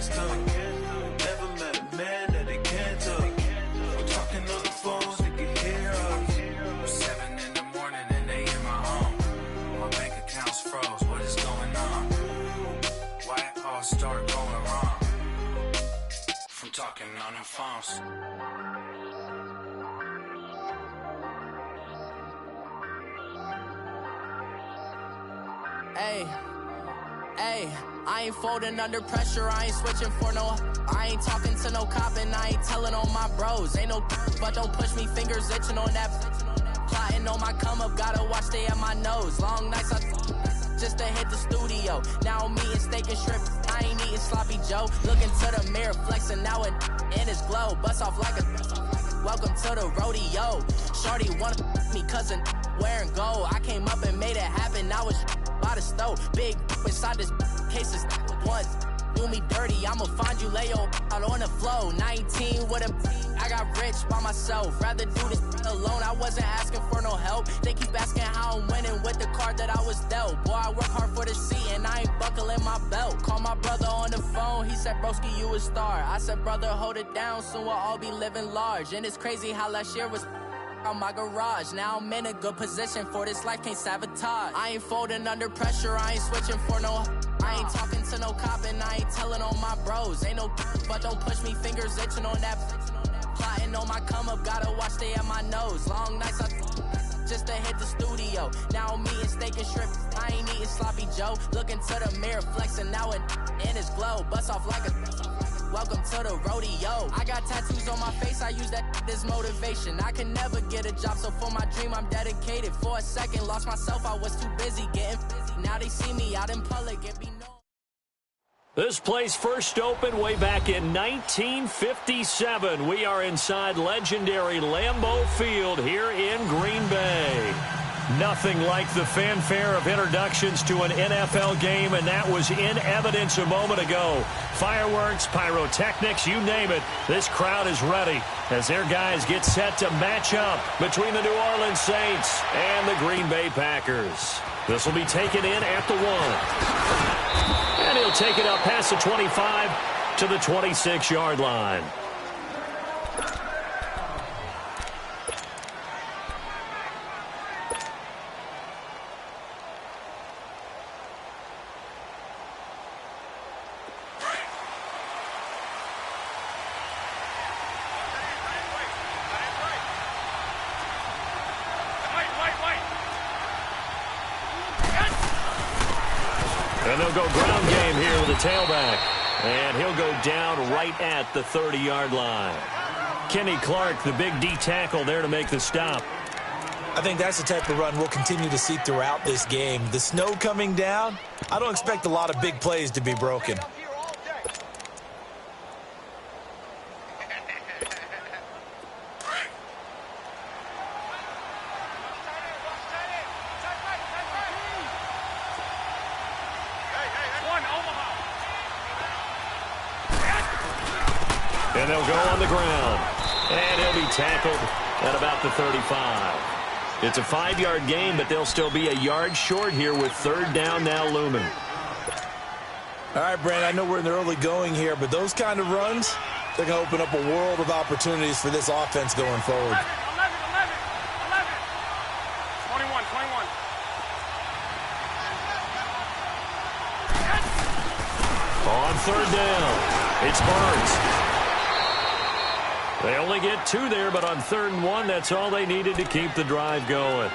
against them. Never met a man that they can't tell. We're talking on the phones, they can hear us. 7 in the morning and they in my home. My bank account's froze, what is going on? Why it all start going wrong? From talking on the phones. Hey, I ain't folding under pressure, I ain't switching for no. I ain't talking to no cop and I ain't telling on my bros. Ain't no but don't push me, fingers itching on that. Plotting on my come up, gotta watch stay at my nose. Long nights just to hit the studio. Now I'm eating steak and shrimp, I ain't eating sloppy Joe. Looking to the mirror, flexing now and in his glow. Bust off like a welcome to the rodeo. Shorty wanna me cousin wearing gold. I came up and made it happen, now it's by the stove. Big inside this case is once. Do me dirty, I'ma find you, lay your out on the flow. 19 with a I got rich by myself. Rather do this alone, I wasn't asking for no help. They keep asking how I'm winning with the card that I was dealt. Boy, I work hard for the seat and I ain't buckling my belt. Call my brother on the phone, he said, broski, you a star. I said, brother, hold it down, soon we'll all be living large. And it's crazy how last year was on my garage. Now I'm in a good position for this life, can't sabotage. I ain't folding under pressure, I ain't switching for no. I ain't talking to no cop and I ain't telling on my bros. Ain't no but don't push me, fingers itching on that. Plotting on my come up, gotta watch stay at my nose. Long nights just to hit the studio. Now I'm eating steak and shrimp, I ain't eating sloppy Joe. Looking to the mirror, flexing now and in his glow. Bust off like a welcome to the rodeo. I got tattoos on my face, I use that as motivation. I can never get a job, so for my dream I'm dedicated. For a second, lost myself, I was too busy getting busy. Now they see me out in public and be known. This place first opened way back in 1957. We are inside legendary Lambeau Field here in Green Bay. Nothing like the fanfare of introductions to an NFL game, and that was in evidence a moment ago. Fireworks, pyrotechnics, you name it. This crowd is ready as their guys get set to match up between the New Orleans Saints and the Green Bay Packers. This will be taken in at the 1. And he'll take it up past the 25 to the 26-yard line. And they'll go ground game here with the tailback. And he'll go down right at the 30-yard line. Kenny Clark, the big D tackle there to make the stop. I think that's the type of run we'll continue to see throughout this game. The snow coming down, I don't expect a lot of big plays to be broken. And they'll go on the ground. And he'll be tackled at about the 35. It's a 5-yard gain, but they'll still be a yard short here with third down now looming. All right, Brandon, I know we're in the early going here, but those kind of runs, they're going to open up a world of opportunities for this offense going forward. 11. 21. On third down, it's Barnes. They only get 2 there, but on 3rd and 1, that's all they needed to keep the drive going.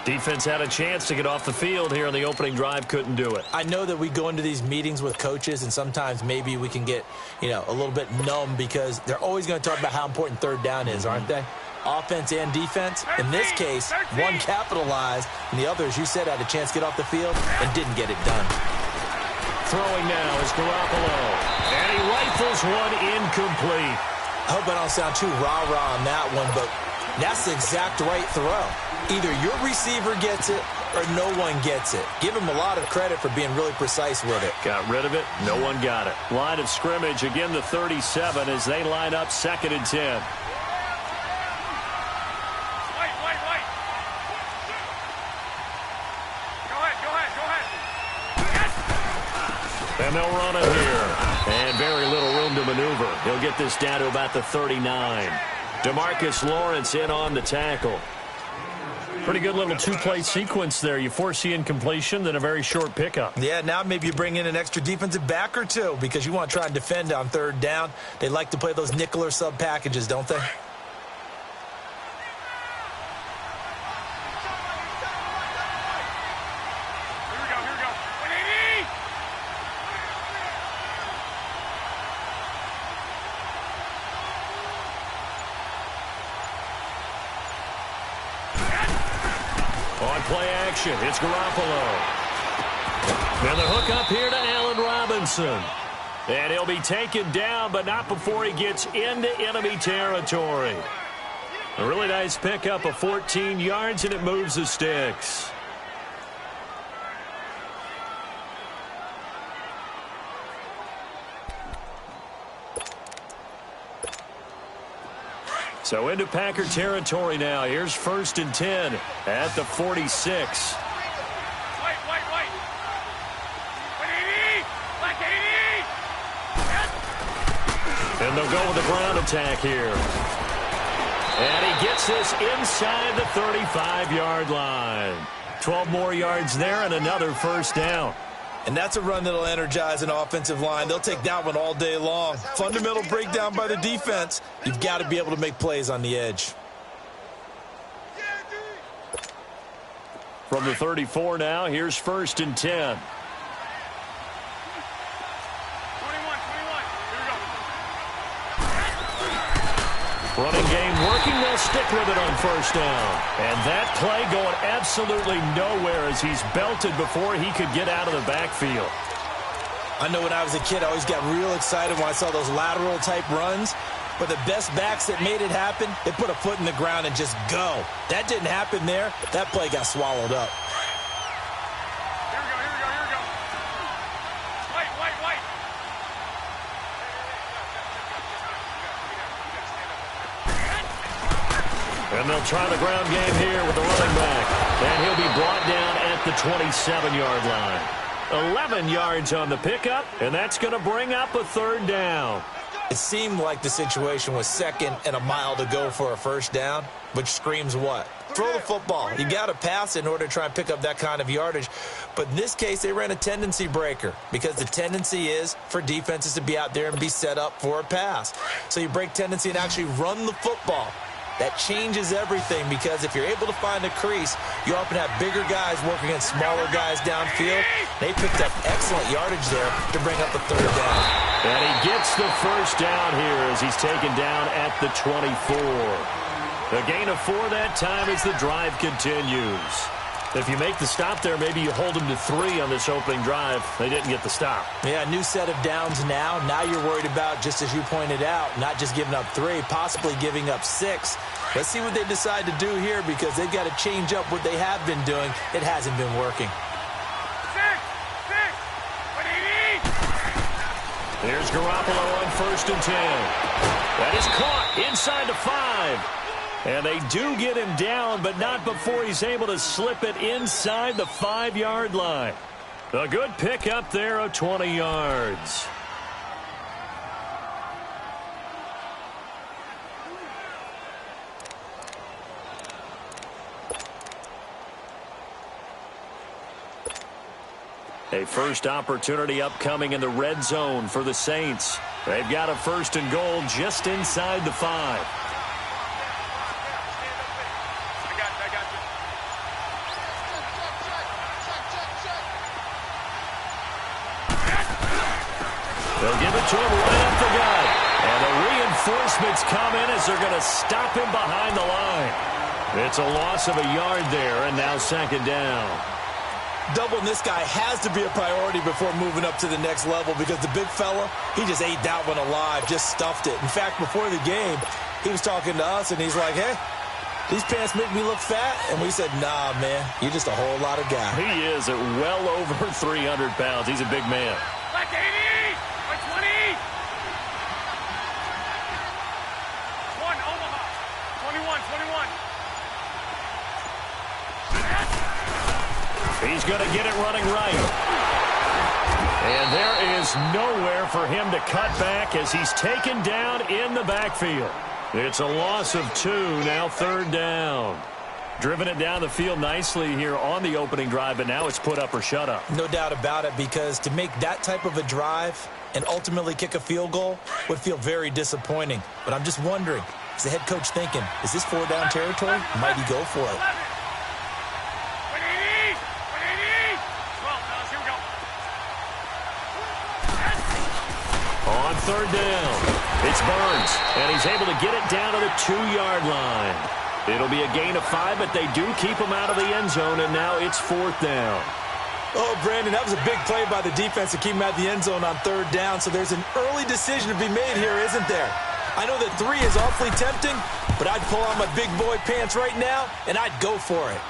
Defense had a chance to get off the field here on the opening drive, couldn't do it. I know that we go into these meetings with coaches, and sometimes maybe we can get, a little bit numb because they're always going to talk about how important third down is, aren't they? Offense and defense. In this case, one capitalized, and the other, as you said, had a chance to get off the field and didn't get it done. Throwing now is Garoppolo, and he rifles one incomplete. I hope I don't sound too rah-rah on that one, but that's the exact right throw. Either your receiver gets it or no one gets it. Give him a lot of credit for being really precise with it. Got rid of it. No one got it. Line of scrimmage, again the 37 as they line up 2nd and 10. And they'll run it here. And very little maneuver. He'll get this down to about the 39. DeMarcus Lawrence in on the tackle. Pretty good little two-play sequence there. You force the incompletion, then a very short pickup. Yeah, now maybe you bring in an extra defensive back or two because you want to try and defend on third down. They like to play those nickel or sub packages, don't they? Play action. It's Garoppolo. And the hook up here to Allen Robinson. And he'll be taken down, but not before he gets into enemy territory. A really nice pickup of 14 yards, and it moves the sticks. So into Packer territory now. Here's 1st and 10 at the 46. And they'll go with the ground attack here. And he gets this inside the 35-yard line. 12 more yards there and another first down. And that's a run that'll energize an offensive line. They'll take that one all day long. Fundamental breakdown by the defense. You've got to be able to make plays on the edge. From the 34 now, here's 1st and 10. Running game working. They'll stick with it on first down. And that play going absolutely nowhere as he's belted before he could get out of the backfield. I know when I was a kid, I always got real excited when I saw those lateral type runs. But the best backs that made it happen, they put a foot in the ground and just go. That didn't happen there. That play got swallowed up. And they'll try the ground game here with the running back. And he'll be brought down at the 27-yard line. 11 yards on the pickup, and that's going to bring up a third down. It seemed like the situation was 2nd and a mile to go for a first down, which screams what? Throw the football. You got to pass in order to try and pick up that kind of yardage. But in this case, they ran a tendency breaker because the tendency is for defenses to be out there and be set up for a pass. So you break tendency and actually run the football. That changes everything because if you're able to find a crease, you often have bigger guys working against smaller guys downfield. They picked up excellent yardage there to bring up the third down. And he gets the first down here as he's taken down at the 24. A gain of 4 that time as the drive continues. If you make the stop there, maybe you hold them to 3 on this opening drive. They didn't get the stop. Yeah, new set of downs now. Now you're worried about, just as you pointed out, not just giving up 3, possibly giving up 6. Let's see what they decide to do here because they've got to change up what they have been doing. It hasn't been working. Here's Garoppolo on 1st and 10. That is caught inside the 5. And they do get him down, but not before he's able to slip it inside the 5-yard line. A good pick up there of 20 yards. A first opportunity upcoming in the red zone for the Saints. They've got a 1st and goal just inside the 5. They'll give it to him right up the gut. And the reinforcements come in as they're going to stop him behind the line. It's a loss of a yard there, and now 2nd down. Doubling this guy has to be a priority before moving up to the next level because the big fella, he just ate that one alive, just stuffed it. In fact, before the game, he was talking to us, and he's like, hey, these pants make me look fat. And we said, nah, man, you're just a whole lot of guy. He is at well over 300 pounds. He's a big man. Like 80, like 20. 1, Omaha. 21, 21. He's going to get it running right. And there is nowhere for him to cut back as he's taken down in the backfield. It's a loss of 2, now 3rd down. Driven it down the field nicely here on the opening drive, but now it's put up or shut up. No doubt about it, because to make that type of a drive and ultimately kick a field goal would feel very disappointing. But I'm just wondering, is the head coach thinking, is this 4-down territory? Might he go for it? On 3rd down, it's Burns, and he's able to get it down to the 2-yard line. It'll be a gain of 5, but they do keep him out of the end zone, and now it's 4th down. Oh, Brandon, that was a big play by the defense to keep him out of the end zone on 3rd down, so there's an early decision to be made here, isn't there? I know that 3 is awfully tempting, but I'd pull on my big boy pants right now, and I'd go for it.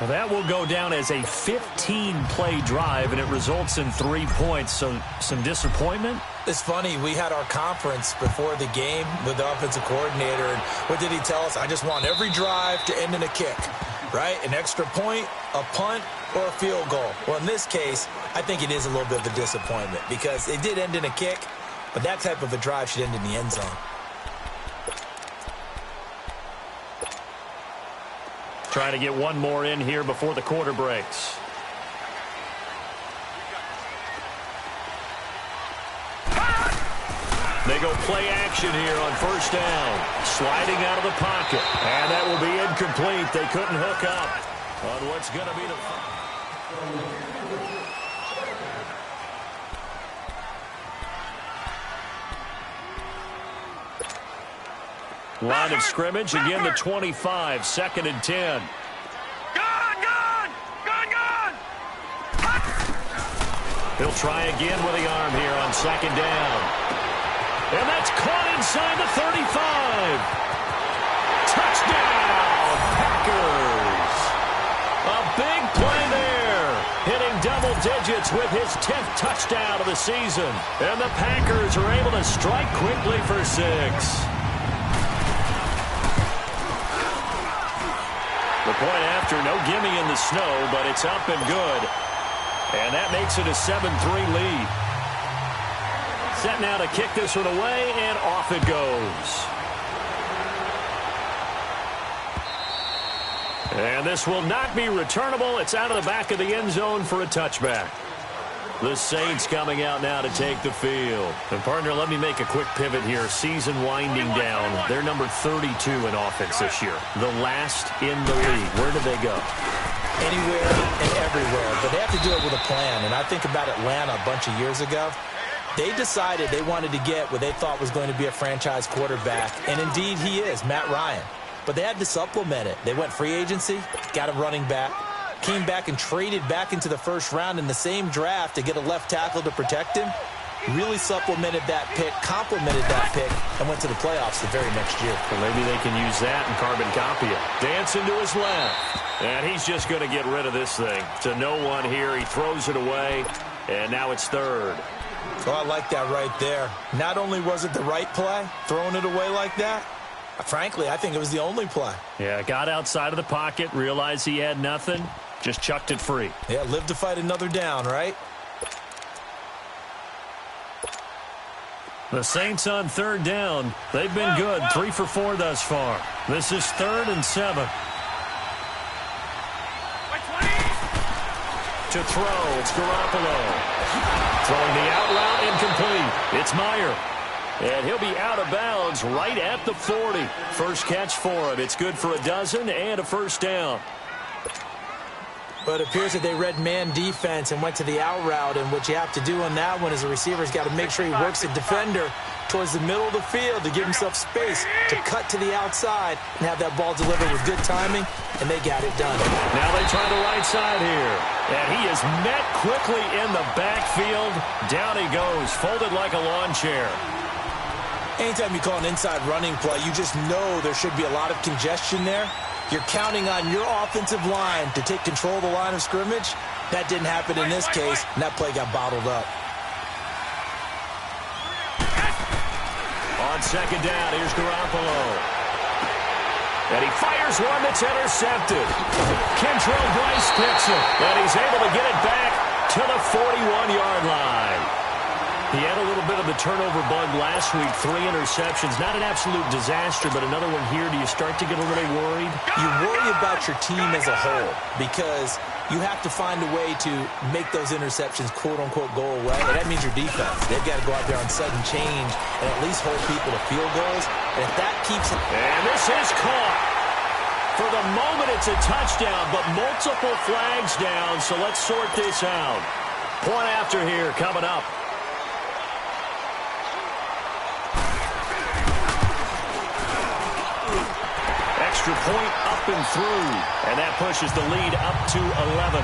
Well, that will go down as a 15-play drive, and it results in 3 points, so some disappointment? It's funny, we had our conference before the game with the offensive coordinator, and what did he tell us? I just want every drive to end in a kick, right? An extra point, a punt, or a field goal. Well, in this case, I think it is a little bit of a disappointment because it did end in a kick, but that type of a drive should end in the end zone. Trying to get one more in here before the quarter breaks. They go play action here on 1st down. Sliding out of the pocket. And that will be incomplete. They couldn't hook up on what's going to be the line of scrimmage. Again, the 25. 2nd and 10. He'll try again with the arm here on 2nd down. And that's caught inside the 35. Touchdown, Packers. A big play there. Hitting double digits with his 10th touchdown of the season. And the Packers are able to strike quickly for 6. The point after, no gimme in the snow, but it's up and good. And that makes it a 7-3 lead. Set now to kick this one away, and off it goes. And this will not be returnable. It's out of the back of the end zone for a touchback. The Saints coming out now to take the field. And, partner, let me make a quick pivot here. Season winding down. They're number 32 in offense this year. The last in the league. Where do they go? Anywhere and everywhere. But they have to do it with a plan. And I think about Atlanta a bunch of years ago. They decided they wanted to get what they thought was going to be a franchise quarterback. And, indeed, he is, Matt Ryan. But they had to supplement it. They went free agency, got a running back, came back and traded back into the 1st round in the same draft to get a left tackle to protect him. Really supplemented that pick, complemented that pick, and went to the playoffs the very next year. Well, maybe they can use that and carbon copy it. Dancing to his left. And he's just going to get rid of this thing. To no one here. He throws it away, and now it's 3rd. Oh, I like that right there. Not only was it the right play, throwing it away like that, frankly, I think it was the only play. Yeah, got outside of the pocket, realized he had nothing, just chucked it free. Yeah, live to fight another down, right? The Saints on 3rd down. They've been good, 3 for 4 thus far. This is 3rd and 7. To throw, it's Garoppolo. Throwing the out route, incomplete. It's Meyer. And he'll be out of bounds right at the 40. First catch for him. It's good for a dozen and a 1st down. But it appears that they read man defense and went to the out route. And what you have to do on that one is a receiver's got to make sure he works the defender towards the middle of the field to give himself space to cut to the outside and have that ball delivered with good timing, and they got it done. Now they try the right side here. And he is met quickly in the backfield. Down he goes, folded like a lawn chair. Anytime you call an inside running play, you just know there should be a lot of congestion there. You're counting on your offensive line to take control of the line of scrimmage. That didn't happen in this case, and that play got bottled up. On 2nd down, here's Garoppolo. And he fires one that's intercepted. Kentrell Brice picks it, and he's able to get it back to the 41-yard line. He had a little bit of the turnover bug last week, 3 interceptions. Not an absolute disaster, but another one here. Do you start to get a little worried? You worry about your team as a whole because you have to find a way to make those interceptions, quote-unquote, go away. And that means your defense. They've got to go out there on sudden change and at least hold people to field goals. And if that keeps it... And this is caught. For the moment, it's a touchdown, but multiple flags down, so let's sort this out. Point after here coming up. Extra point up and through, and that pushes the lead up to 11.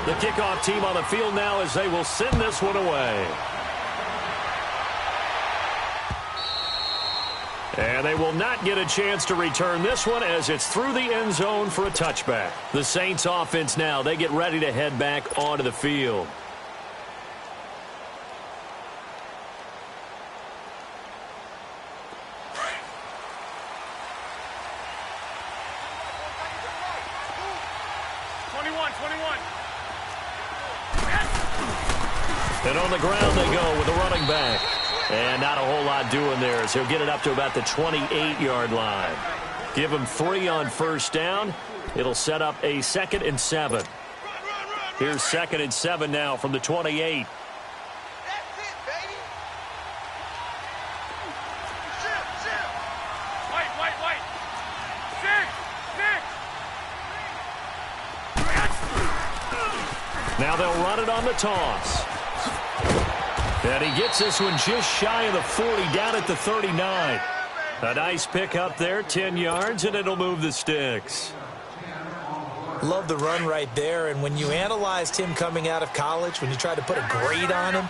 The kickoff team on the field now as they will send this one away. And they will not get a chance to return this one as it's through the end zone for a touchback. The Saints offense now, they get ready to head back onto the field. And on the ground they go with the running back. And not a whole lot doing there as he'll get it up to about the 28-yard line. Give him 3 on first down. It'll set up a 2nd and 7. Here's 2nd and 7 now from the 28. Now they'll run it on the toss. And he gets this one just shy of the 40, down at the 39. A nice pick up there, 10 yards, and it'll move the sticks. Love the run right there, and when you analyzed him coming out of college, when you tried to put a grade on him,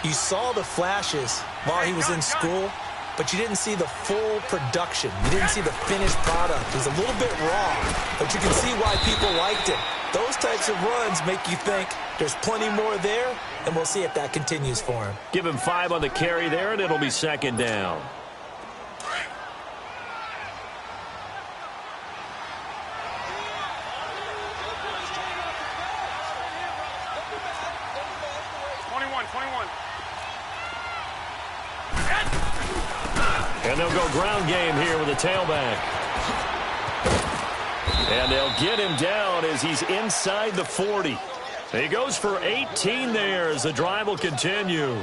you saw the flashes while he was in school, but you didn't see the full production. You didn't see the finished product. He's a little bit raw, but you can see why people liked him. Those types of runs make you think there's plenty more there, and we'll see if that continues for him. Give him 5 on the carry there, and it'll be 2nd down. And they'll go ground game here with a tailback. And they'll get him down as he's inside the 40. He goes for 18 there as the drive will continue.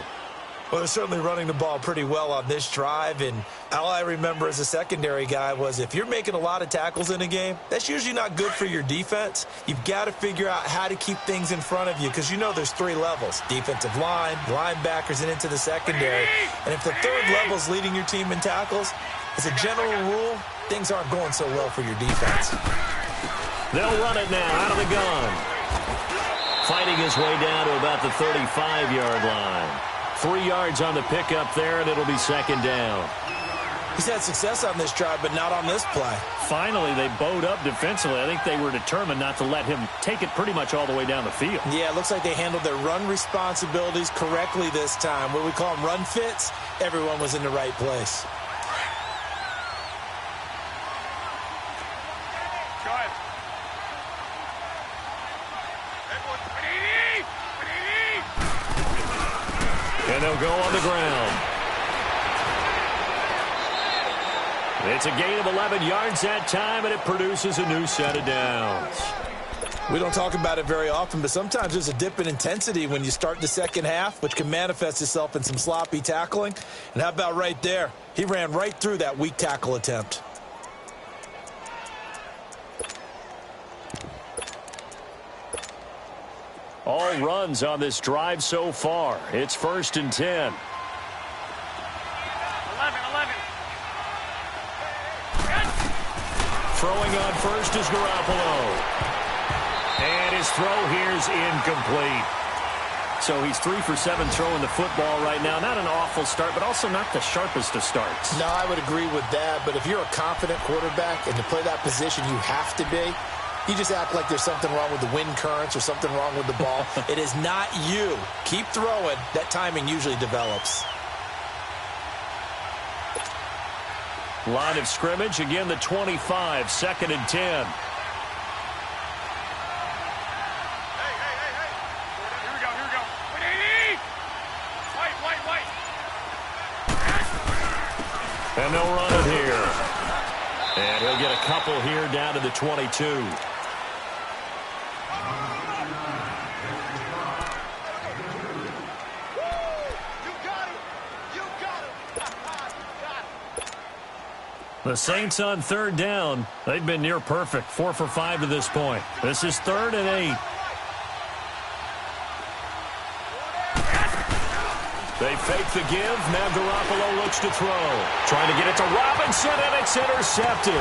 Well, they're certainly running the ball pretty well on this drive, and all I remember as a secondary guy was if you're making a lot of tackles in a game, that's usually not good for your defense. You've got to figure out how to keep things in front of you because you know there's 3 levels, defensive line, linebackers, and into the secondary. And if the 3rd level is leading your team in tackles, as a general rule, things aren't going so well for your defense. They'll run it now out of the gun. Fighting his way down to about the 35-yard line. 3 yards on the pickup there, and it'll be 2nd down. He's had success on this drive, but not on this play. Finally, they bowed up defensively. I think they were determined not to let him take it pretty much all the way down the field. Yeah, it looks like they handled their run responsibilities correctly this time. What we call them run fits, everyone was in the right place. And they'll go on the ground. It's a gain of 11 yards that time, and it produces a new set of downs. We don't talk about it very often, but sometimes there's a dip in intensity when you start the second half, which can manifest itself in some sloppy tackling. And how about right there? He ran right through that weak tackle attempt. All runs on this drive so far. It's 1st and 10. 11. Throwing on first is Garoppolo. And his throw here's incomplete. So he's 3 for 7 throwing the football right now. Not an awful start, but also not the sharpest of starts. No, I would agree with that. But if you're a confident quarterback and to play that position, you have to be. You just act like there's something wrong with the wind currents or something wrong with the ball. It is not you. Keep throwing. That timing usually develops. Line of scrimmage, again the 25, 2nd and 10. Hey. Here we go. Wait, 80! White. And they'll run it here. And he'll get a couple here down to the 22. The Saints on 3rd down. They've been near perfect, 4 for 5 to this point. This is 3rd and 8. They fake the give. Now Garoppolo looks to throw. Trying to get it to Robinson, and it's intercepted.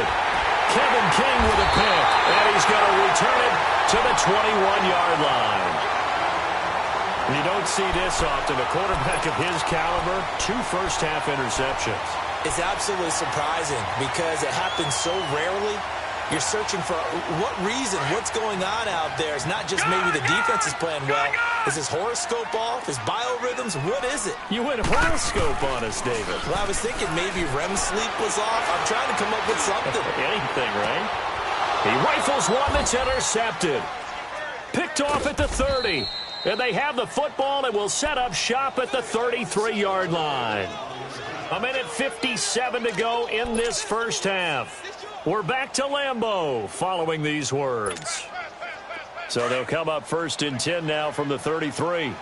Kevin King with a pick, and he's going to return it to the 21-yard line. You don't see this often. A quarterback of his caliber, 2 first-half interceptions. It's absolutely surprising because it happens so rarely. You're searching for what reason, what's going on out there. It's not just maybe the defense is playing well. Is his horoscope off? His biorhythms? What is it? You went horoscope on us, David. Well, I was thinking maybe REM sleep was off. I'm trying to come up with something. Anything, right? He rifles one that's intercepted. Picked off at the 30. And they have the football and will set up shop at the 33-yard line. 1:57 to go in this first half. We're back to Lambeau following these words. So they'll come up 1st and 10 now from the 33. Here we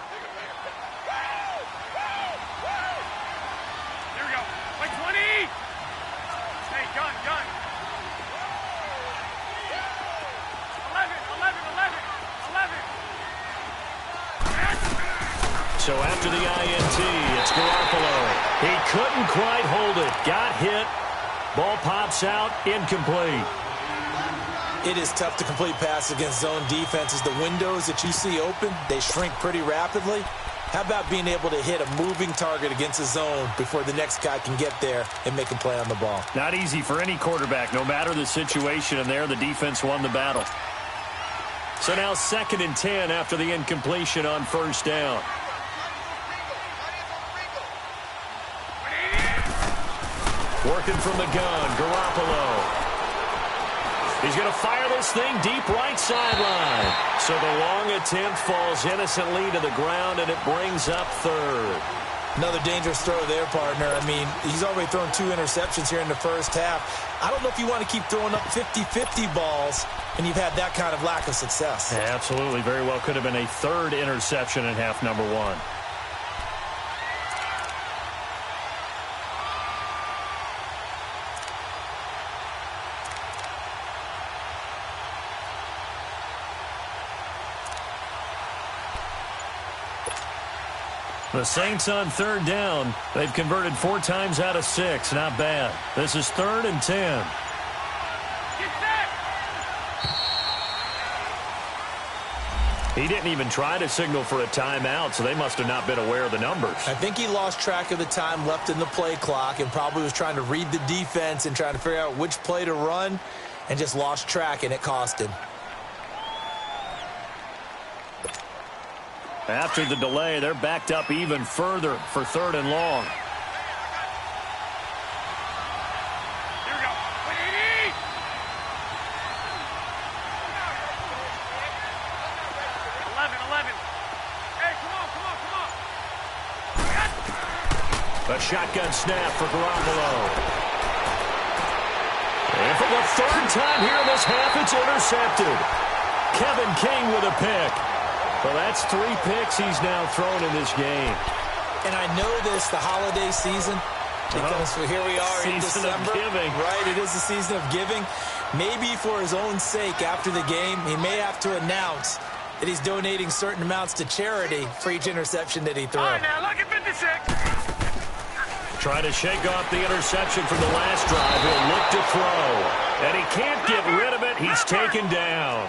go. Wait, 20! Hey, gun. 11. So after the INT, it's Garoppolo. He couldn't quite hold it. Got hit. Ball pops out. Incomplete. It is tough to complete passes against zone defenses. The windows that you see open, they shrink pretty rapidly. How about being able to hit a moving target against a zone before the next guy can get there and make a play on the ball? Not easy for any quarterback, no matter the situation, and there the defense won the battle. So now 2nd and 10 after the incompletion on 1st down. Working from the gun, Garoppolo. He's going to fire this thing deep right sideline. So the long attempt falls innocently to the ground, and it brings up 3rd. Another dangerous throw there, partner. I mean, he's already thrown 2 interceptions here in the first half. I don't know if you want to keep throwing up 50-50 balls, and you've had that kind of lack of success. Yeah, absolutely. Very well could have been a 3rd interception in half number 1. The Saints on 3rd down. They've converted 4 times out of 6. Not bad. This is 3rd and 10. He didn't even try to signal for a timeout, so they must have not been aware of the numbers. I think he lost track of the time left in the play clock and probably was trying to read the defense and trying to figure out which play to run and just lost track, and it cost him. After the delay, they're backed up even further for 3rd and long. Here we go. Wait, 80! Hey, come on. A shotgun snap for Garoppolo. And for the 3rd time here in this half, it's intercepted. Kevin King with a pick. Well, that's 3 picks he's now thrown in this game. And I know this, the holiday season, because here we are in December. Season of giving. Right, it is the season of giving. Maybe for his own sake after the game, he may have to announce that he's donating certain amounts to charity for each interception that he threw. All right, now, look at 56. Trying to shake off the interception from the last drive. He'll look to throw. And he can't get rid of it. He's taken down.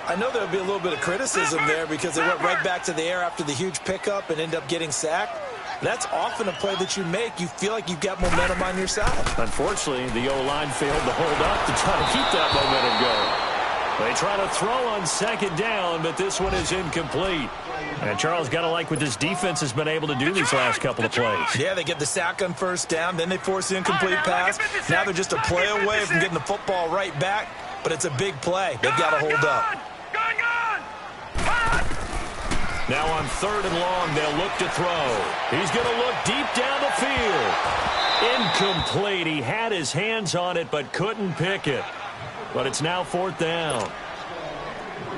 I know there'll be a little bit of criticism there because they went right back to the air after the huge pickup and end up getting sacked. That's often a play that you make. You feel like you've got momentum on your side. Unfortunately, the O-line failed to hold up to try to keep that momentum going. They try to throw on second down, but this one is incomplete. And Charles, got to like what this defense has been able to do these last couple of plays. Yeah, they get the sack on first down, then they force the incomplete pass. Now they're just a play away from getting the football right back, but it's a big play. They've got to hold up. Now on 3rd and long, they'll look to throw. He's going to look deep down the field. Incomplete. He had his hands on it, but couldn't pick it. But it's now 4th down.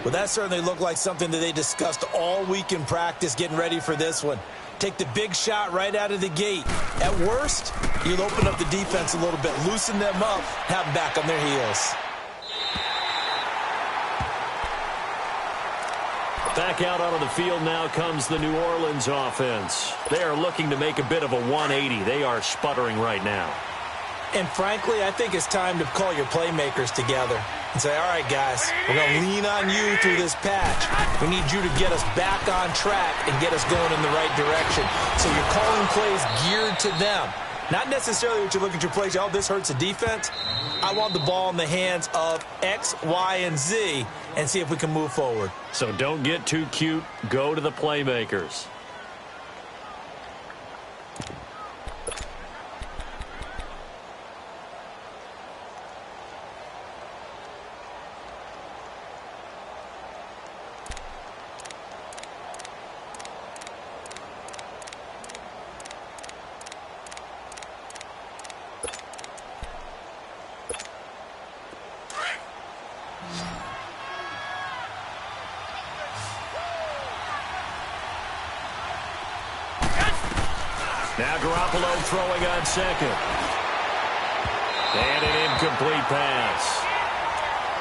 Well, that certainly looked like something that they discussed all week in practice getting ready for this one. Take the big shot right out of the gate. At worst, you'll open up the defense a little bit, loosen them up, have them back on their heels. Back out onto the field now comes the New Orleans offense. They are looking to make a bit of a 180. They are sputtering right now. And frankly, I think it's time to call your playmakers together and say, all right, guys, we're going to lean on you through this patch. We need you to get us back on track and get us going in the right direction. So you're calling plays geared to them. Not necessarily what you look at your plays, oh, this hurts the defense. I want the ball in the hands of X, Y, and Z and see if we can move forward. So don't get too cute. Go to the playmakers. Now Garoppolo throwing on second. And an incomplete pass.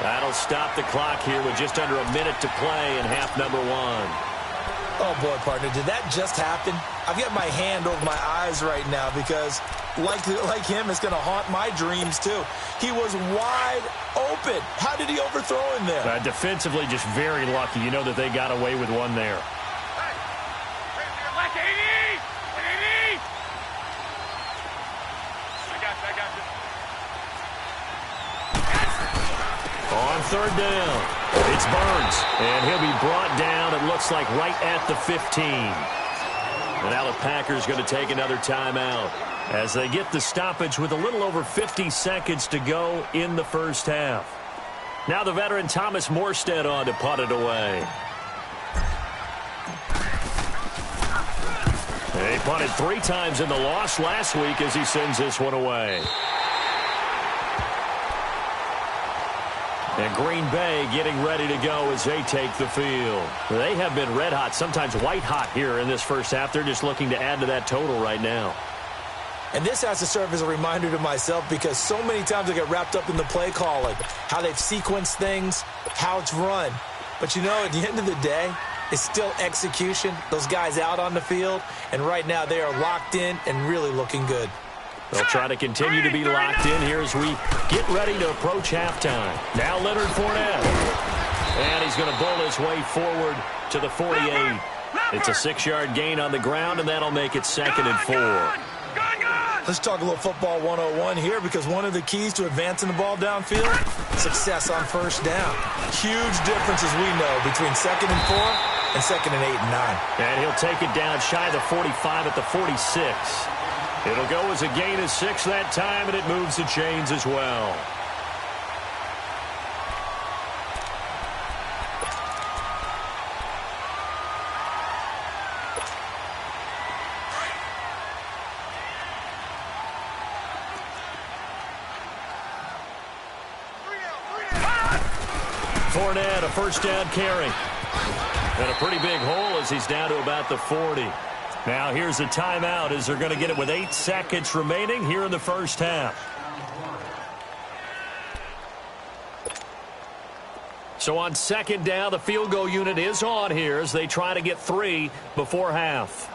That'll stop the clock here with just under a minute to play in half number 1. Oh, boy, partner, did that just happen? I've got my hand over my eyes right now because, like him, it's going to haunt my dreams, too. He was wide open. How did he overthrow him there? Defensively, just very lucky. You know that they got away with one there. On 3rd down, it's Burns, and he'll be brought down, it looks like, right at the 15. And now the Packers going to take another timeout as they get the stoppage with a little over 50 seconds to go in the first half. Now the veteran Thomas Morstead on to punt it away. He punted 3 times in the loss last week as he sends this one away. And Green Bay getting ready to go as they take the field. They have been red hot, sometimes white hot here in this first half. They're just looking to add to that total right now. And this has to serve as a reminder to myself because so many times I get wrapped up in the play calling, how they've sequenced things, how it's run. But, you know, at the end of the day, it's still execution. Those guys out on the field, and right now they are locked in and really looking good. They'll try to continue to be locked in here as we get ready to approach halftime. Now Leonard Fournette. And he's going to bowl his way forward to the 48. It's a 6-yard gain on the ground, and that'll make it 2nd and 4. Let's talk a little football 101 here because one of the keys to advancing the ball downfield, success on first down. Huge difference, as we know, between 2nd and 4 and 2nd and 8 and 9. And he'll take it down shy of the 45 at the 46. It'll go as a gain of 6 that time, and it moves the chains as well. Fournette, a first down carry. And a pretty big hole as he's down to about the 40. Now here's a timeout as they're going to get it with 8 seconds remaining here in the first half. So on 2nd down, the field goal unit is on here as they try to get 3 before half.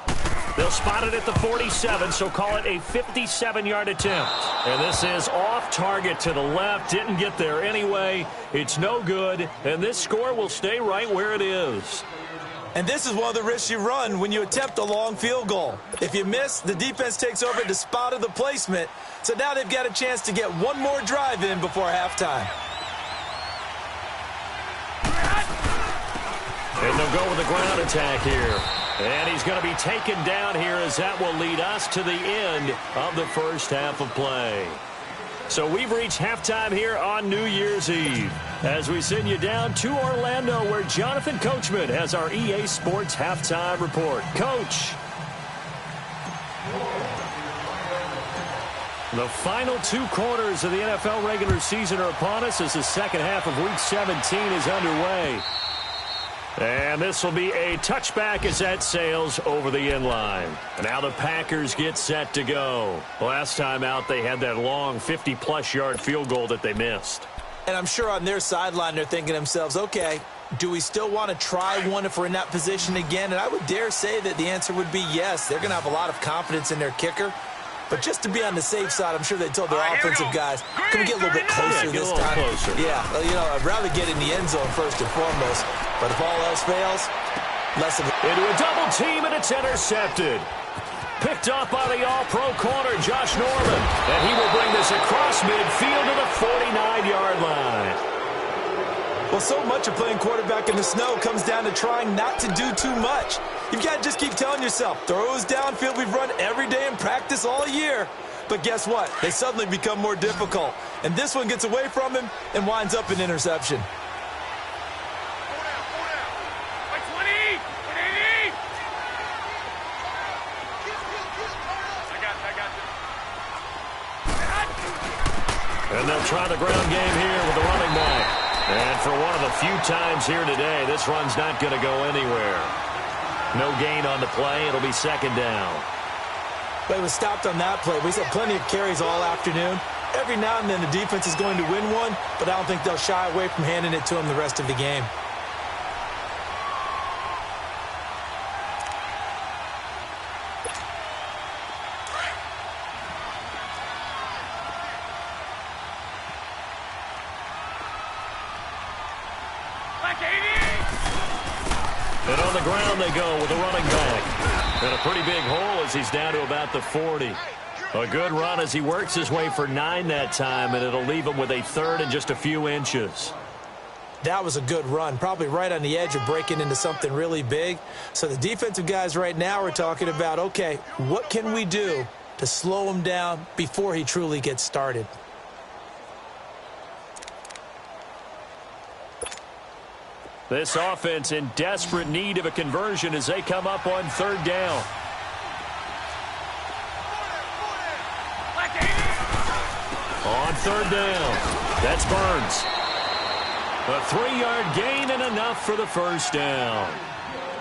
They'll spot it at the 47, so call it a 57-yard attempt. And this is off target to the left. Didn't get there anyway. It's no good, and this score will stay right where it is. And this is one of the risks you run when you attempt a long field goal. If you miss, the defense takes over at the spot of the placement. So now they've got a chance to get one more drive in before halftime. they'll go with the ground attack here. And he's going to be taken down here as that will lead us to the end of the first half of play. So we've reached halftime here on New Year's Eve as we send you down to Orlando where Jonathan Coachman has our EA Sports halftime report. Coach. The final 2 quarters of the NFL regular season are upon us as the second half of Week 17 is underway. And this will be a touchback as that sails over the end line. And now the Packers get set to go. Last time out, they had that long 50-plus yard field goal that they missed. And I'm sure on their sideline, they're thinking to themselves, okay, do we still want to try one if we're in that position again? And I would dare say that the answer would be yes. They're going to have a lot of confidence in their kicker. But just to be on the safe side, I'm sure they told their offensive guys, can we get a little bit closer this time? Closer. Yeah, well, you know, I'd rather get in the end zone first and foremost. But if all else fails, less of it. Into a double team, and it's intercepted. Picked off by the all-pro corner, Josh Norman. And he will bring this across midfield to the 49-yard line. Well, so much of playing quarterback in the snow comes down to trying not to do too much. You've got to just keep telling yourself, throws downfield we've run every day in practice all year. But guess what? They suddenly become more difficult. And this one gets away from him and winds up an interception. And they'll try the ground game here with the running back. And for one of the few times here today, this run's not going to go anywhere. No gain on the play. It'll be second down. But it was stopped on that play. We've had plenty of carries all afternoon. Every now and then the defense is going to win one, but I don't think they'll shy away from handing it to him the rest of the game. And on the ground they go with a running back. And a pretty big hole as he's down to about the 40. A good run as he works his way for 9 that time, and it'll leave him with a third and just a few inches. That was a good run, probably right on the edge of breaking into something really big. So the defensive guys right now are talking about, okay, what can we do to slow him down before he truly gets started? This offense in desperate need of a conversion as they come up on third down. On third down, that's Burns. A 3-yard gain and enough for the first down.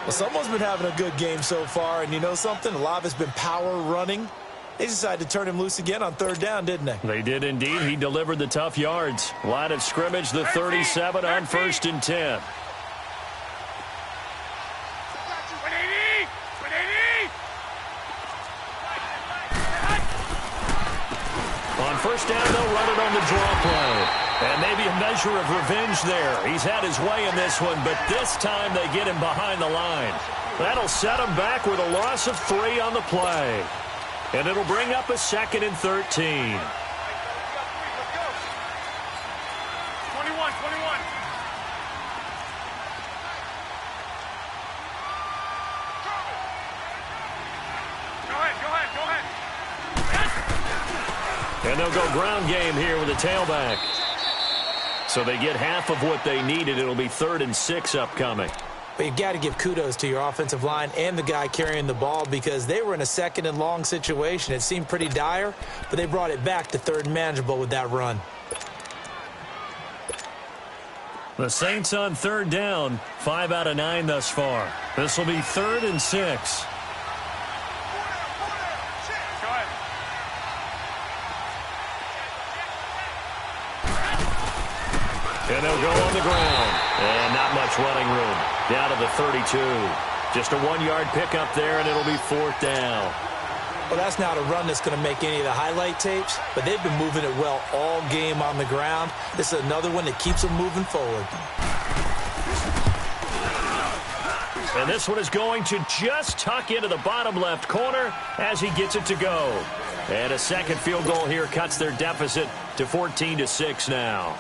Well, someone's been having a good game so far, and you know something? A lot of it's been power running. They decided to turn him loose again on third down, didn't they? They did indeed. He delivered the tough yards. Line of scrimmage, the 37 on 1st and 10. On first down, they'll run it on the draw play. And maybe a measure of revenge there. He's had his way in this one, but this time they get him behind the line. That'll set him back with a loss of 3 on the play. And it'll bring up a 2nd and 13. 21. Go ahead. And they'll go ground game here with a tailback. So they get half of what they needed. It'll be 3rd and 6 upcoming. But you've got to give kudos to your offensive line and the guy carrying the ball because they were in a 2nd and long situation. It seemed pretty dire, but they brought it back to 3rd and manageable with that run. The Saints on third down, 5 out of 9 thus far. This will be 3rd and 6. And they'll go on the ground. And not much running room. Down to the 32. Just a 1-yard pickup there, and it'll be 4th down. Well, that's not a run that's going to make any of the highlight tapes, but they've been moving it well all game on the ground. This is another one that keeps them moving forward. And this one is going to just tuck into the bottom left corner as he gets it to go. And a second field goal here cuts their deficit to 14-6 now.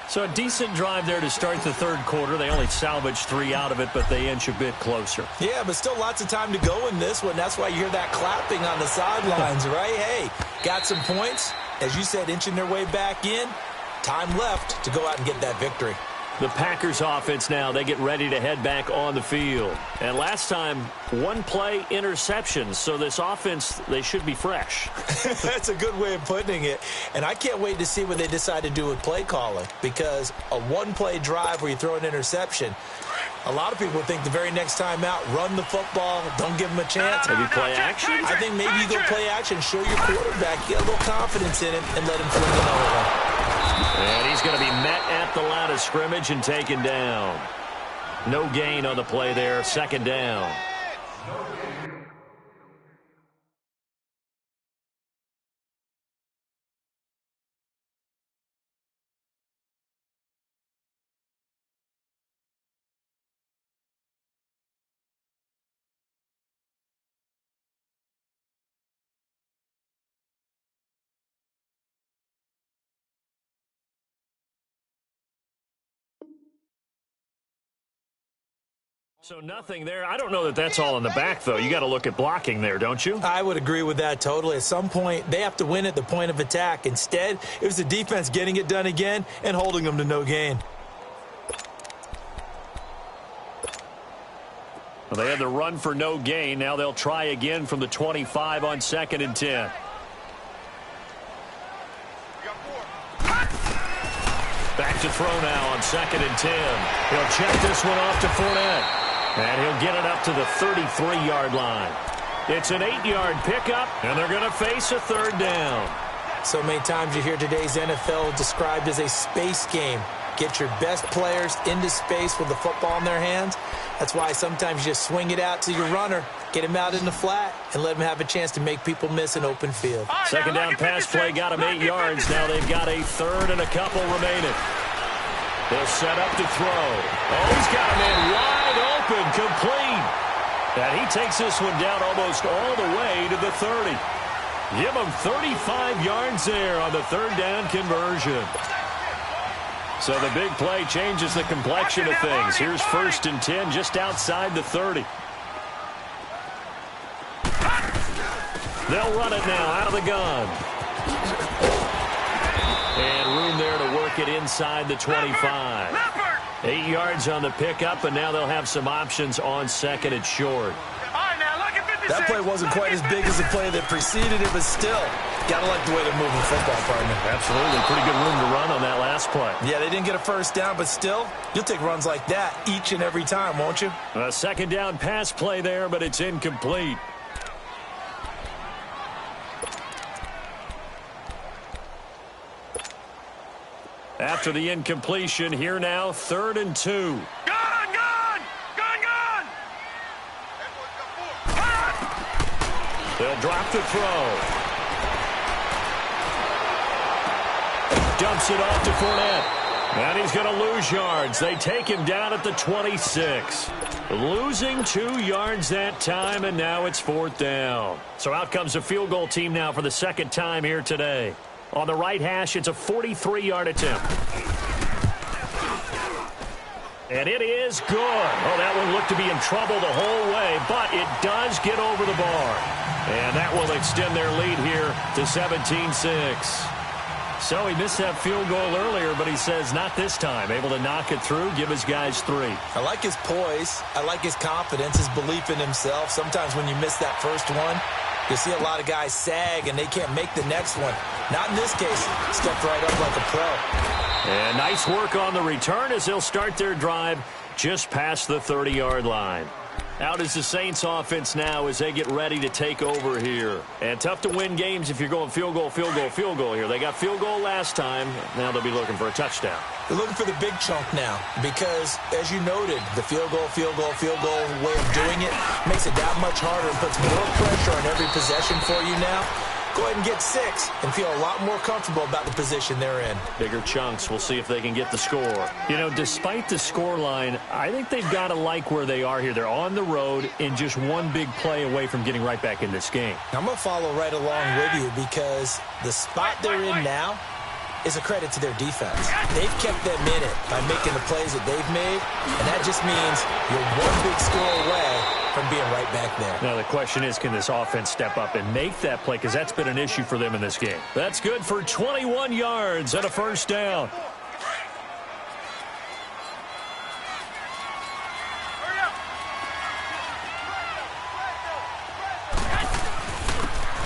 So a decent drive there to start the third quarter. They only salvaged 3 out of it, but they inch a bit closer. Yeah, but still lots of time to go in this one. That's why you hear that clapping on the sidelines, right? Hey, got some points. As you said, inching their way back in. Time left to go out and get that victory. The Packers offense now, they get ready to head back on the field. And last time, one play interceptions. So this offense, they should be fresh. That's a good way of putting it. And I can't wait to see what they decide to do with play calling. Because a one-play drive where you throw an interception, a lot of people think the very next time out, run the football, don't give them a chance. Maybe play action? I think maybe you go play action, show your quarterback, get a little confidence in him, and let him fling another one. And he's going to be met at the line of scrimmage and taken down. No gain on the play there, second down. So nothing there. I don't know that that's all in the back, though. You got to look at blocking there, don't you? I would agree with that totally. At some point, they have to win at the point of attack. Instead, it was the defense getting it done again and holding them to no gain. Well, they had the run for no gain. Now they'll try again from the 25 on 2nd and 10. Back to throw now on 2nd and 10. He'll check this one off to Fournette. And he'll get it up to the 33-yard line. It's an 8-yard pickup, and they're going to face a third down. So many times you hear today's NFL described as a space game. Get your best players into space with the football in their hands. That's why sometimes you just swing it out to your runner, get him out in the flat, and let him have a chance to make people miss an open field. Second down pass play got him 8 yards. Now they've got a third and a couple remaining. They'll set up to throw. Oh, he's got him in wide open, complete. And he takes this one down almost all the way to the 30. Give him 35 yards there on the third down conversion. So the big play changes the complexion of things. Here's 1st and 10 just outside the 30. They'll run it now out of the gun. And room there to work it inside the 25. 8 yards on the pickup, and now they'll have some options on 2nd and short. That play wasn't quite as big as the play that preceded it, but still, gotta like the way they're moving the football, partner. Absolutely. Pretty good room to run on that last play. Yeah, they didn't get a first down, but still, you'll take runs like that each and every time, won't you? A second down pass play there, but it's incomplete. After the incompletion, here now, 3rd and 2. They'll drop the throw. Dumps it off to Fournette. And he's going to lose yards. They take him down at the 26. Losing 2 yards that time, and now it's 4th down. So out comes a field goal team now for the second time here today. On the right hash, it's a 43-yard attempt. And it is good. Oh, that one looked to be in trouble the whole way, but it does get over the bar. And that will extend their lead here to 17-6. So he missed that field goal earlier, but he says not this time. Able to knock it through, give his guys 3. I like his poise. I like his confidence, his belief in himself. Sometimes when you miss that first one, you see a lot of guys sag and they can't make the next one. Not in this case. Stepped right up like a pro. And nice work on the return as they'll start their drive just past the 30-yard line. Out is the Saints offense now as they get ready to take over here. And tough to win games if you're going field goal, field goal, field goal here. They got field goal last time. Now they'll be looking for a touchdown. They're looking for the big chunk now because, as you noted, the field goal way of doing it makes it that much harder and puts more pressure on every possession for you now. Go ahead and get 6 and feel a lot more comfortable about the position they're in. Bigger chunks. We'll see if they can get the score. You know, despite the score line, I think they've got to like where they are here. They're on the road and just one big play away from getting right back in this game. I'm going to follow right along with you because the spot they're in now, is a credit to their defense. They've kept them in it by making the plays that they've made, and that just means you're one big score away from being right back there. Now the question is, can this offense step up and make that play? Because that's been an issue for them in this game. That's good for 21 yards and a first down.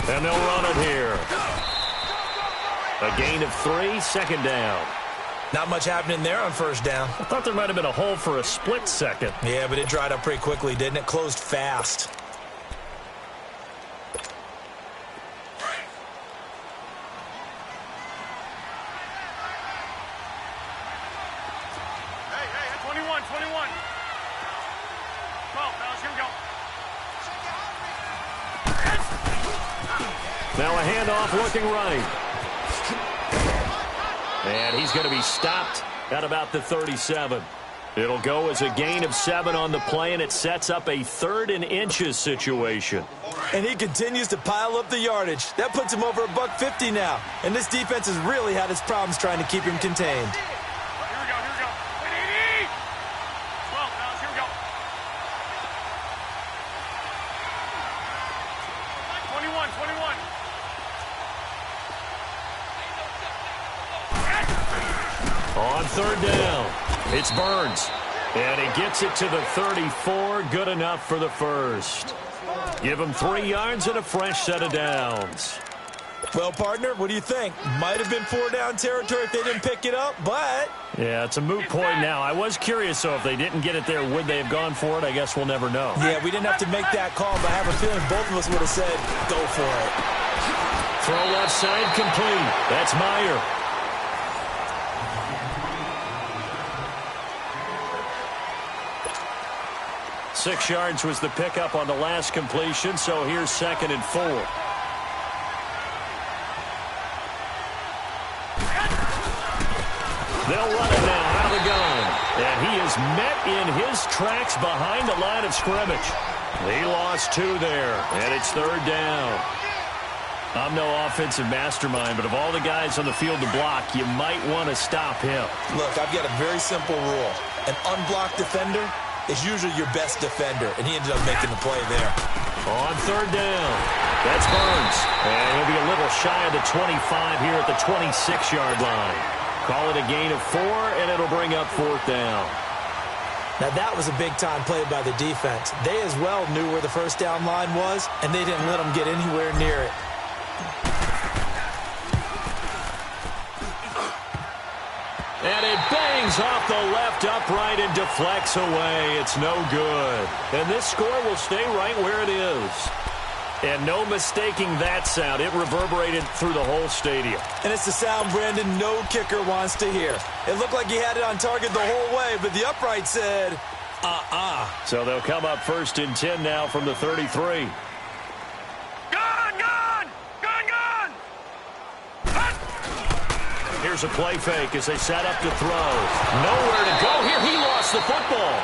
And they'll run it here. A gain of 3, second down. Not much happening there on first down. I thought there might have been a hole for a split second. Yeah, but it dried up pretty quickly, didn't it? Closed fast. Hey, 21. 12, fellas, here we go. Now a handoff looking right. And he's going to be stopped at about the 37. It'll go as a gain of 7 on the play, and it sets up a 3rd and inches situation. And he continues to pile up the yardage. That puts him over $150 now. And this defense has really had its problems trying to keep him contained. Here we go. 80. 12, fellas, here we go. 21. On third down, it's Burns. And he gets it to the 34. Good enough for the first. Give him 3 yards and a fresh set of downs. Well, partner, what do you think? Might have been 4-down territory if they didn't pick it up, but... Yeah, it's a moot point now. I was curious, though, if they didn't get it there, would they have gone for it? I guess we'll never know. Yeah, we didn't have to make that call, but I have a feeling both of us would have said, go for it. Throw left side complete. That's Meyer. Six yards was the pickup on the last completion, so here's 2nd and 4. They'll run it now out of the gun. And he is met in his tracks behind the line of scrimmage. He lost 2 there, and it's 3rd down. I'm no offensive mastermind, but of all the guys on the field to block, you might want to stop him. Look, I've got a very simple rule. An unblocked defender is usually your best defender, and he ended up making the play there. On 3rd down, that's Burns. And he'll be a little shy of the 25 here at the 26-yard line. Call it a gain of 4, and it'll bring up 4th down. Now, that was a big-time play by the defense. They as well knew where the first down line was, and they didn't let them get anywhere near it. And it bangs off the left upright and deflects away. It's no good. And this score will stay right where it is. And no mistaking that sound. It reverberated through the whole stadium. And it's the sound, Brandon, no kicker wants to hear. It looked like he had it on target the whole way, but the upright said, So they'll come up 1st and 10 now from the 33. Here's a play fake as they set up to throw. Nowhere to go here. He lost the football.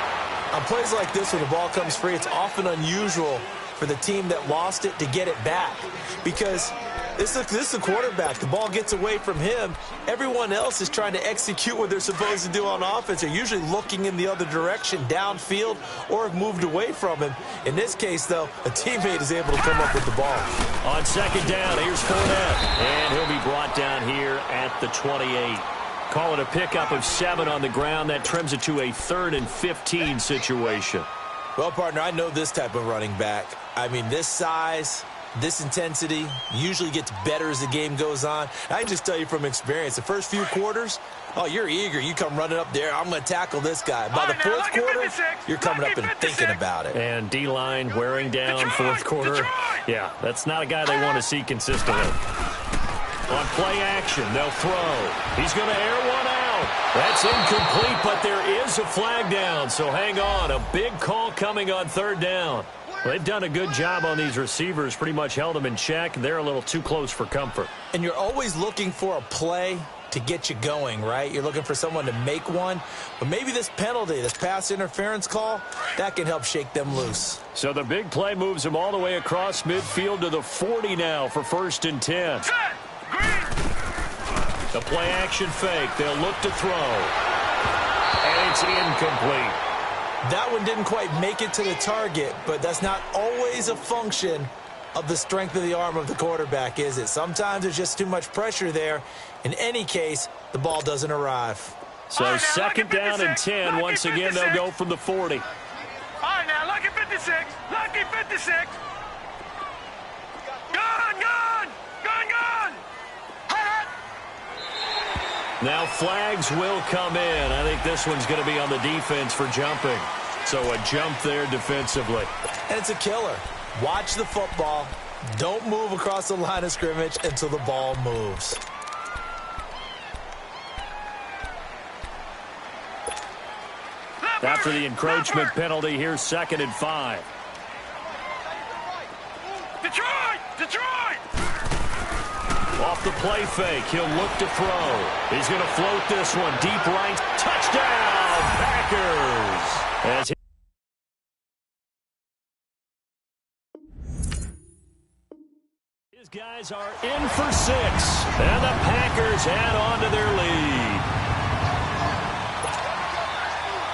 On plays like this, when the ball comes free, it's often unusual for the team that lost it to get it back. Because this is the quarterback. The ball gets away from him. Everyone else is trying to execute what they're supposed to do on offense. They're usually looking in the other direction, downfield, or have moved away from him. In this case, though, a teammate is able to come up with the ball. On 2nd down, here's Fournette. And he'll be brought down here at the 28. Call it a pickup of 7 on the ground. That trims it to a 3rd and 15 situation. Well, partner, I know this type of running back. I mean, this size, this intensity usually gets better as the game goes on. I can just tell you from experience, the first few quarters, oh, you're eager. You come running up there, I'm going to tackle this guy. By the 4th quarter, you're coming up and thinking about it. And D-line wearing down 4th quarter. Yeah, that's not a guy they want to see consistently. On play action, they'll throw. He's going to air one out. That's incomplete, but there is a flag down, so hang on. A big call coming on 3rd down. Well, they've done a good job on these receivers, pretty much held them in check. They're a little too close for comfort. And you're always looking for a play to get you going, right? You're looking for someone to make one. But maybe this penalty, this pass interference call, that can help shake them loose. So the big play moves them all the way across midfield to the 40 now for 1st and 10. The play action fake. They'll look to throw. And it's incomplete. That one didn't quite make it to the target, but that's not always a function of the strength of the arm of the quarterback, is it? Sometimes there's just too much pressure there. In any case, the ball doesn't arrive. So second down and 10. Once again, they'll go from the 40. All right, now, lucky 56. Lucky 56. Gone, gone. Gone, gone. Now flags will come in. I think this one's going to be on the defense for jumping. So a jump there defensively. And it's a killer. Watch the football. Don't move across the line of scrimmage until the ball moves. After the encroachment penalty, here's 2nd and 5. Detroit! Detroit! Off the play fake, he'll look to throw. He's going to float this one deep right. Touchdown, Packers! As his guys are in for 6, and the Packers add on to their lead.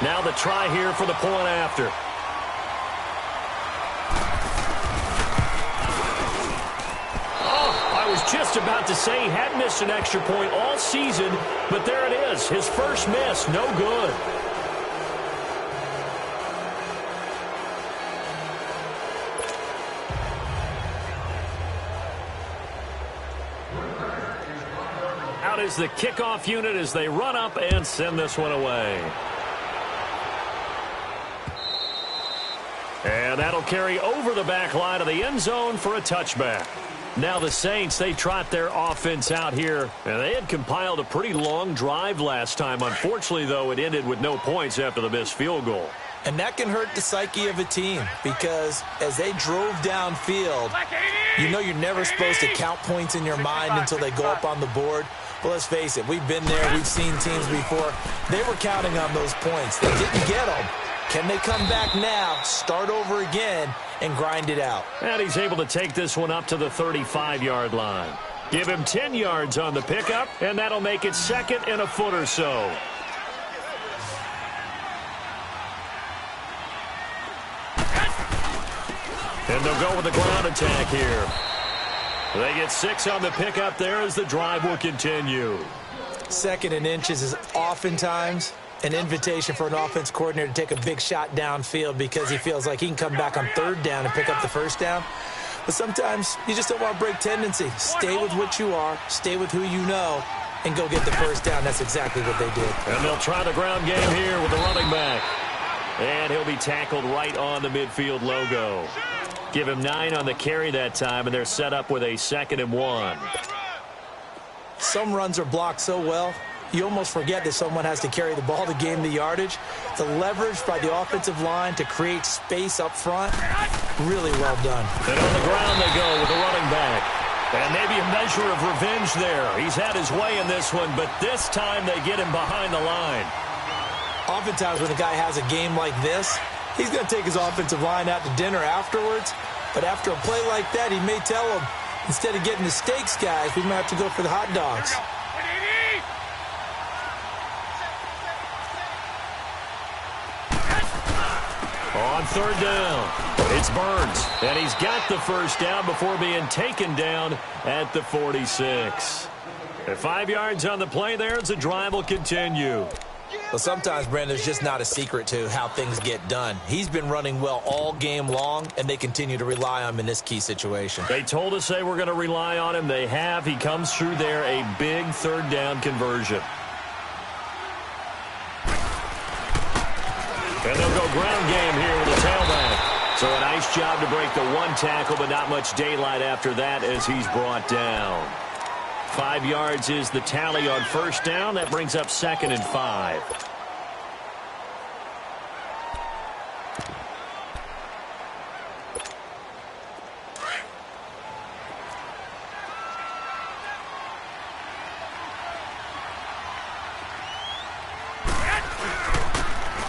Now the try here for the point after. I was just about to say he hadn't missed an extra point all season, but there it is. His first miss, no good. Out is the kickoff unit as they run up and send this one away. And that'll carry over the back line of the end zone for a touchback. Now the Saints, they trot their offense out here, and they had compiled a pretty long drive last time. Unfortunately, though, it ended with no points after the missed field goal. And that can hurt the psyche of a team because as they drove downfield, you know you're never supposed to count points in your mind until they go up on the board. But let's face it, we've been there, we've seen teams before. They were counting on those points. They didn't get them. Can they come back now, start over again, and grind it out? And he's able to take this one up to the 35-yard line. Give him 10 yards on the pickup, and that'll make it 2nd and a foot or so. And they'll go with the ground attack here. They get 6 on the pickup there as the drive will continue. 2nd and inches is oftentimes an invitation for an offense coordinator to take a big shot downfield because he feels like he can come back on 3rd down and pick up the first down. But sometimes you just don't want to break tendency. Stay with what you are, stay with who you know, and go get the first down. That's exactly what they did. And they'll try the ground game here with the running back. And he'll be tackled right on the midfield logo. Give him 9 on the carry that time, and they're set up with a 2nd and 1. Some runs are blocked so well, you almost forget that someone has to carry the ball to gain the yardage. The leverage by the offensive line to create space up front, really well done. And on the ground they go with the running back. And maybe a measure of revenge there. He's had his way in this one, but this time they get him behind the line. Oftentimes when a guy has a game like this, he's going to take his offensive line out to dinner afterwards. But after a play like that, he may tell them, instead of getting the steaks, guys, we might have to go for the hot dogs. On 3rd down, it's Burns, and he's got the first down before being taken down at the 46. At 5 yards on the play there as the drive will continue. Well, sometimes, Brandon, there's just not a secret to how things get done. He's been running well all game long, and they continue to rely on him in this key situation. They told us they were going to rely on him. They have. He comes through there, a big 3rd down conversion. And they'll go ground game here with a tailback. So a nice job to break the 1 tackle, but not much daylight after that as he's brought down. 5 yards is the tally on first down. That brings up 2nd and 5.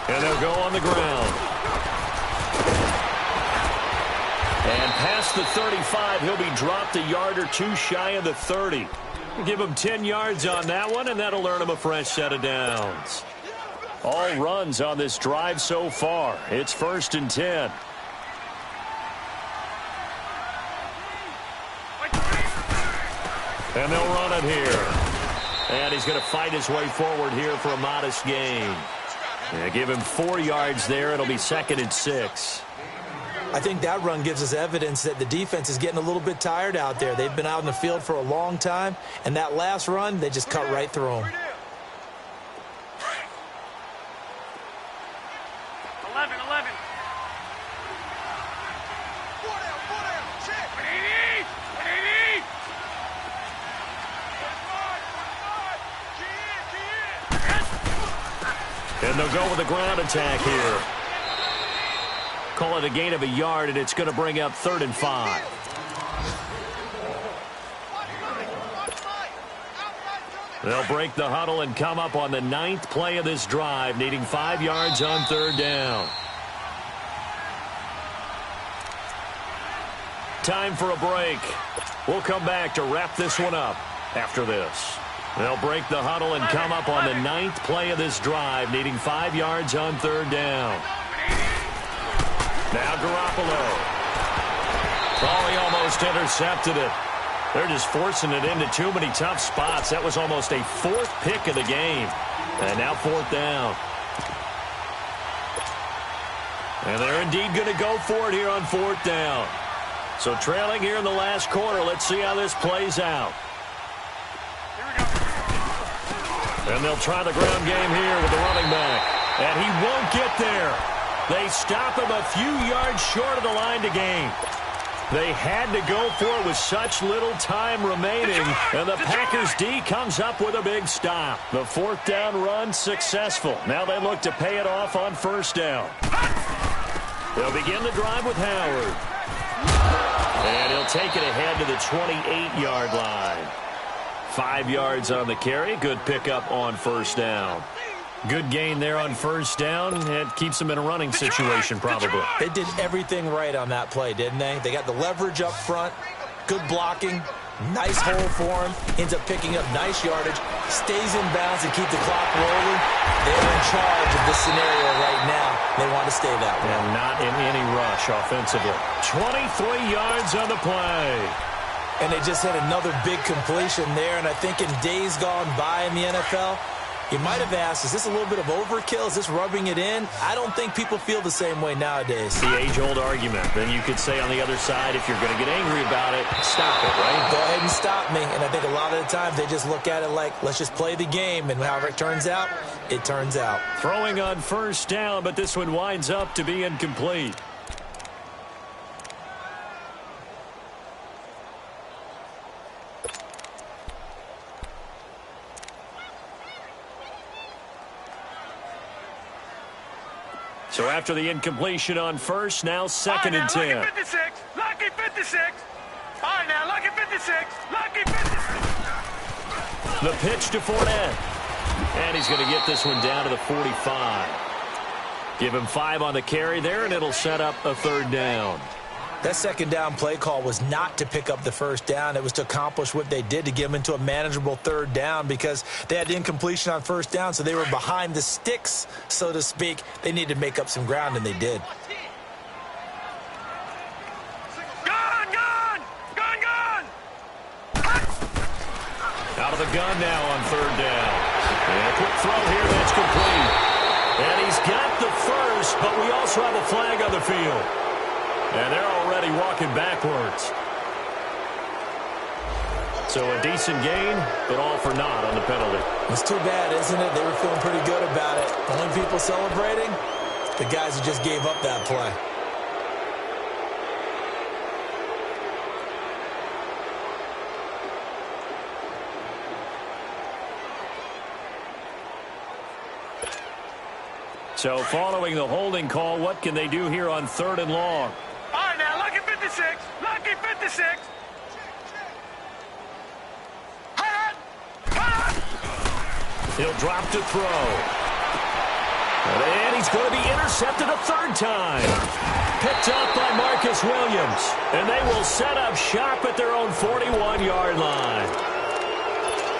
And they'll go on the ground. And past the 35, he'll be dropped a yard or 2 shy of the 30. Give him 10 yards on that one, and that'll earn him a fresh set of downs. All runs on this drive so far. It's 1st and 10. And they'll run it here. And he's going to fight his way forward here for a modest gain. Yeah, give him 4 yards there. It'll be 2nd and 6. I think that run gives us evidence that the defense is getting a little bit tired out there. They've been out in the field for a long time, and that last run, they just cut right through them. 11. Check. 180. And they'll go with a ground attack here. Call it a gain of a yard, and it's going to bring up 3rd and 5. They'll break the huddle and come up on the 9th play of this drive, needing 5 yards on 3rd down. Time for a break. We'll come back to wrap this one up after this. They'll break the huddle and come up on the 9th play of this drive, needing 5 yards on 3rd down. Now Garoppolo. Oh, he almost intercepted it. They're just forcing it into too many tough spots. That was almost a 4th pick of the game. And now 4th down. And they're indeed going to go for it here on 4th down. So trailing here in the last quarter. Let's see how this plays out. And they'll try the ground game here with the running back. And he won't get there. They stop him a few yards short of the line to gain. They had to go for it with such little time remaining. And the Packers D comes up with a big stop. The 4th down run successful. Now they look to pay it off on 1st down. They'll begin the drive with Howard. And he'll take it ahead to the 28-yard line. 5 yards on the carry. Good pickup on 1st down. Good gain there on 1st down. It keeps them in a running situation probably. They did everything right on that play, didn't they? They got the leverage up front, good blocking, nice hole for him, ends up picking up nice yardage, stays in bounds and keep the clock rolling. They're in charge of this scenario right now. They want to stay that way. And not in any rush offensively. 23 yards on the play. And they just had another big completion there. And I think in days gone by in the NFL, you might have asked, is this a little bit of overkill? Is this rubbing it in? I don't think people feel the same way nowadays. The age-old argument. Then you could say on the other side, if you're going to get angry about it, stop it, right? Go ahead and stop me. And I think a lot of the times they just look at it like, let's just play the game. And however it turns out, it turns out. Throwing on 1st down, but this one winds up to be incomplete. So after the incompletion on 1st, now 2nd and 10. Lucky 56. Lucky 56. All right, now, lucky 56. Lucky 56. The pitch to Fournette. And he's going to get this one down to the 45. Give him 5 on the carry there, and it'll set up a 3rd down. That 2nd down play call was not to pick up the 1st down. It was to accomplish what they did, to get them into a manageable 3rd down, because they had the incompletion on 1st down, so they were behind the sticks, so to speak. They needed to make up some ground, and they did. Gone! Out of the gun now on 3rd down. And a quick throw here, that's complete. And he's got the first, but we also have a flag on the field. And they're already walking backwards. So a decent gain, but all for naught on the penalty. It's too bad, isn't it? They were feeling pretty good about it. The only people celebrating, the guys who just gave up that play. So following the holding call, what can they do here on 3rd and long? All right, now, lucky 56. Lucky 56. He'll drop to throw. And he's going to be intercepted a 3rd time. Picked up by Marcus Williams. And they will set up shop at their own 41-yard line.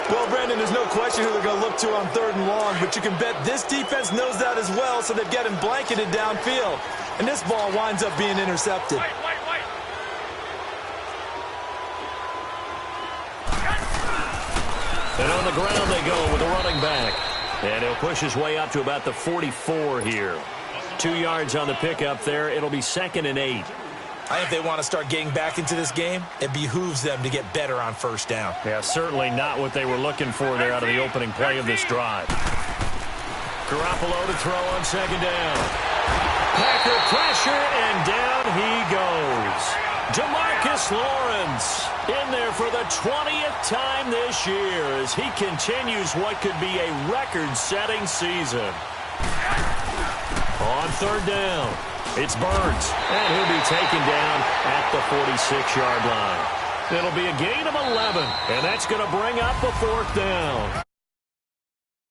Well, Brandon, there's no question who they're going to look to on 3rd and long, but you can bet this defense knows that as well, so they've got him blanketed downfield. And this ball winds up being intercepted. And on the ground they go with a running back. And he'll push his way up to about the 44 here. 2 yards on the pickup there. It'll be 2nd and 8. I think if they want to start getting back into this game, it behooves them to get better on 1st down. Yeah, certainly not what they were looking for there out of the opening play of this drive. Garoppolo to throw on 2nd down. Packer pressure, and down he goes. DeMarcus Lawrence in there for the 20th time this year as he continues what could be a record-setting season. On 3rd down, it's Burns, and he'll be taken down at the 46-yard line. It'll be a gain of 11, and that's going to bring up a 4th down.